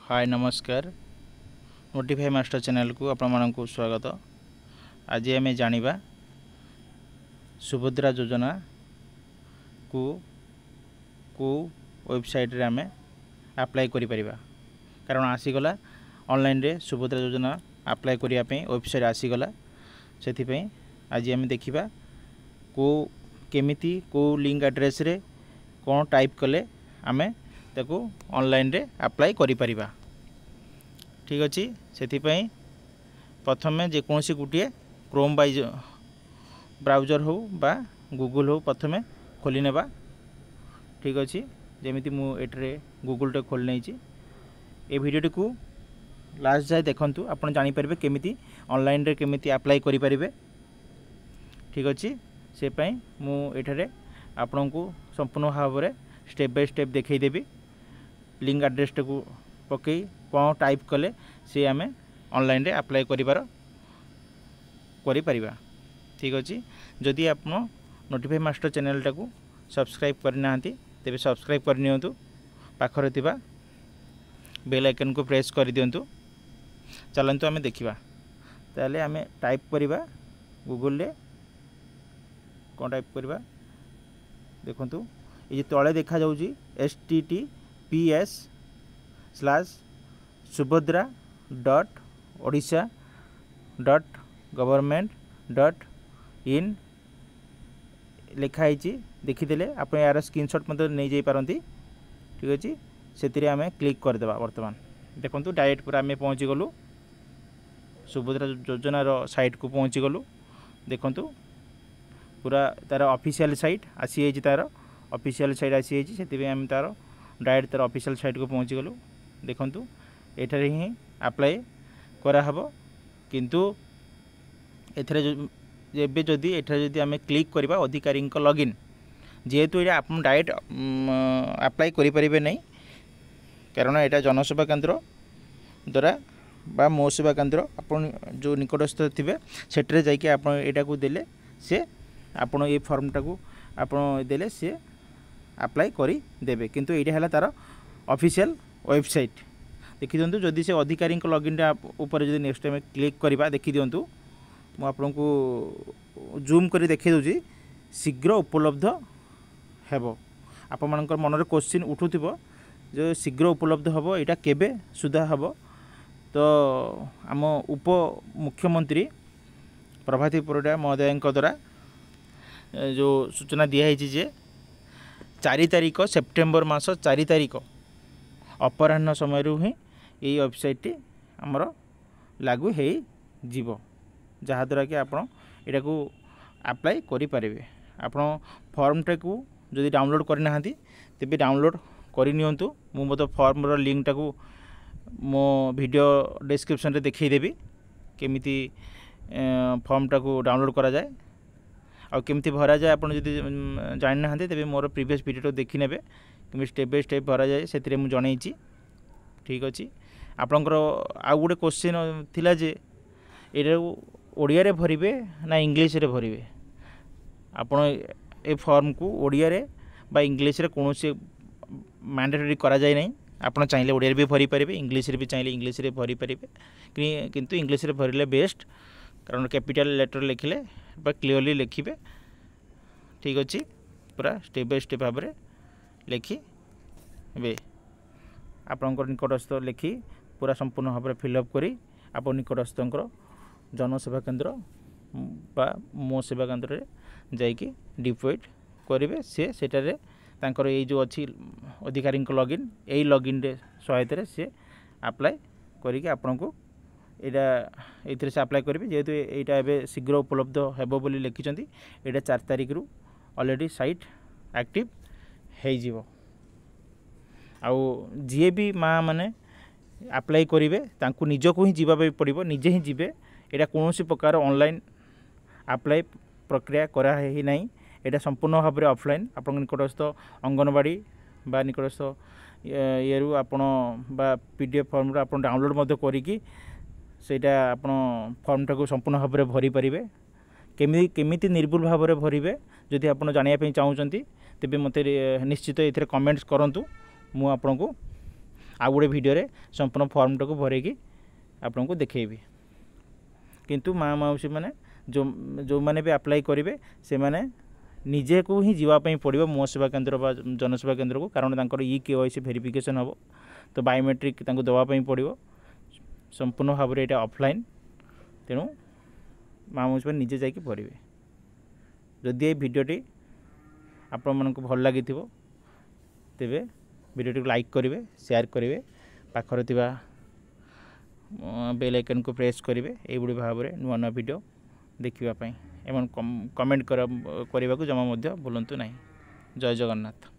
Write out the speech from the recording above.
हाय नमस्कार notify master channel को आपण को स्वागत। आज आम जानिबा सुभद्रा योजना को वेबसाइट रे आम अप्लाई करि परिबा। कारण आसीगला ऑनलाइन रे सुभद्रा योजना अप्लाई करिया पे वेबसाइट आसीगला। सेथि पे आज आम देखिबा को केमिति को लिंक एड्रेस रे कोन टाइप कले आमे ताको ऑनलाइन रे अप्लाई करि परिबा। ठीक अच्छे से प्रथम जेकोसी गोटे क्रोम बाय ब्राउजर हो बा गूगल हो प्रथम खोली नेबा। ठीक अच्छे जमीती मुझे गूगल टे खोल नहीं ए वीडियो को लास्ट जाए देखंतु आपण जानि परिबे केमिति ऑनलाइन रे केमिति अप्लाई करि परिबे। ठीक अच्छे से पई मु एठारे आपन को संपूर्ण भाव में स्टेप बाय स्टेप देखै देबी। लिंक एड्रेस को पकई कौन टाइप कले सी आम ऑनलाइन रे अप्लाई करि परिबा। ठीक अच्छे जदि आप नोटिफाई मास्टर चैनल टाको सब्सक्राइब करना तेरे सब्सक्राइब करनी पाखरे थिबा बेल आइकन को प्रेस कर दिंतु। चलतु आम देखा ताले आम टाइप करवा गूगल रे कौन टाइप करवा देखंतु ये तले देखा जाउची https://subhadra.odisha.government.in लिखाई देखीदे आप यार स्क्रीनशॉट मतलब नहीं जाई पारंती। ठीक अच्छे से आम क्लिक करदेवा। बर्तमान देखो डायरेक्ट पूरा आम पहुँची गलु सुभद्रा योजनार साइट को पहुँची गलु। देखु पूरा तार ऑफिशियल साइट आसी तार ऑफिशियल साइट आसी से आम तार डायरेक्ट तार ऑफिशियल साइट को पहुँची गलु। देखंतु एठारे ही अप्लाई करा हबो किंतु एथरे एबे जदि एठारे जदि आम क्लिक करबा अधिकारी लॉगिन जेहेतु ये आप डायरेक्ट अप्लाई करि परिबे नहीं। कारण एटा जनसेवा केंद्र द्वारा बा मो सेवा केंद्र आपन जो निकटस्थ थिबे सेटरे जाइके आप एटा को देले से आपन ये फॉर्म टाको आपन देले से अप्लाई करि देबे। किंतु एटा हला तार ऑफिशियल वेबसाइट देखि दिंतु। जदि से अधिकारी लॉगिन ऊपर जदि नेक्स्ट टाइम क्लिक करबा देखि दिंतु मु आपन को जूम करी देखि दोजी शीघ्र उपलब्ध हेबो। आप मानकर मन रे क्वेश्चन उठुथिबो जो शीघ्र उपलब्ध हेबो एटा केबे सुधा हेबो। तो आम उप मुख्यमंत्री प्रभाती परिडा महोदय द्वारा जो सूचना दिया जे 4 तारिख सेप्टेम्बर मास 4 तारिख अपराह्न समय ही यही वेबसाइट आमर लागू हो जीवो जहाँद्वारा कि आप अप्लाई करें। आप फॉर्मटा को जदि डाउनलोड करना तेज डाउनलोड करनी मो फॉर्म लिंक टाको मो वीडियो डिस्क्रिप्शन रे देखईदेवी केमिति फॉर्म टाको डाउनलोड करा जाए आ केमती भरा जाए। आप जानी ना तेज मोर प्रीवियस वीडियो देखी ने कि स्टेप बाय स्टेप भरा जाए से मुझे जनई। ठीक अच्छे आपंकर आउ गोटे क्वेश्चन थिला जे ये ओडिया रे भरिबे ना इंग्लिश रे भरिबे। आपण ए फॉर्म को ओडिया रे बा इंग्लिश रे कोनोसी मैंडेटरी करा जाए नहीं। आपण चाहिले ओडिया रे भी भरी परिबे इंग्लिश रे भी चाहिले इंग्लिश रे भरी परिबे किंतु इंग्लिश रे भरिले बेस्ट। कारण कैपिटल लेटर लिखिले बा क्लियरली लिखिबे। ठीक अच्छे पूरा स्टेप बाय स्टेप भाव में लिखी बे आपंकर निकटस्थ लिखि पूरा संपूर्ण भाव में फिलअप करी आप निकटस्थ जनसेवा केंद्र बा मो सेवा केंद्र रे जाइकी डिपॉजिट करेंगे। सी सेटारे तांकर ये जो अच्छी अधिकारी लॉगिन यही लॉगिन रे सहायता से अप्लाई करिके आपन को एटा से अप्लाई करेंगे। जेहेतु यहाँ एवं शीघ्र उपलब्ध हेबो बोली लिखिं यहाँ 4 तारिख रु ऑलरेडी साइट एक्टिव हो आउ जी भी माँ मैंने अप्लाई करेंगे तांकु निजको ही जीवा पड़ो निजे ही जीवे। यहाँ कौन प्रकार ऑनलाइन अप्लाई प्रक्रिया करा ही नहीं। यहाँ संपूर्ण भाव में ऑफलाइन आप निकटस्थ अंगनवाड़ी बा निकटस्थ ये आप पीडीएफ फॉर्म आप डाउनलोड मध्य करी सेटा आप फॉर्म टाको संपूर्ण भाव में भरी पारे केमिति निर्भुल भाव में भरवे। जदि आप जानापी चाहूँगी तेज मत निश्चित ये कमेंट्स करूँ मु आपन को आउ गोटे भिडियो संपूर्ण फर्मटा को भरेकी आपको देखी किंतु माँ मौसी मैंने जो मैंने भी अप्लाई करेंगे से मैंने निजे को ही जीवाई पड़ो मो सेवा केन्द्र जनसेवा केन्द्र को कारण तांकर KYC वेरिफिकेशन हम तो बायोमेट्रिक दवाई पड़ो संपूर्ण भाव में यहाँ ऑफलाइन तेणु माँ मौसी मैंने निजे जाकि भरे जदि ये भिडियोटी आपण मानक भल लगी तेबे भिडियोटी को लाइक करेंगे शेयर करेंगे पाखर थिबा बेल आइकन को प्रेस करेंगे ये भाव में नुआ नुआ भिडियो देखिबा पई एवं कमेंट करने को जमा भूलु ना। जय जगन्नाथ।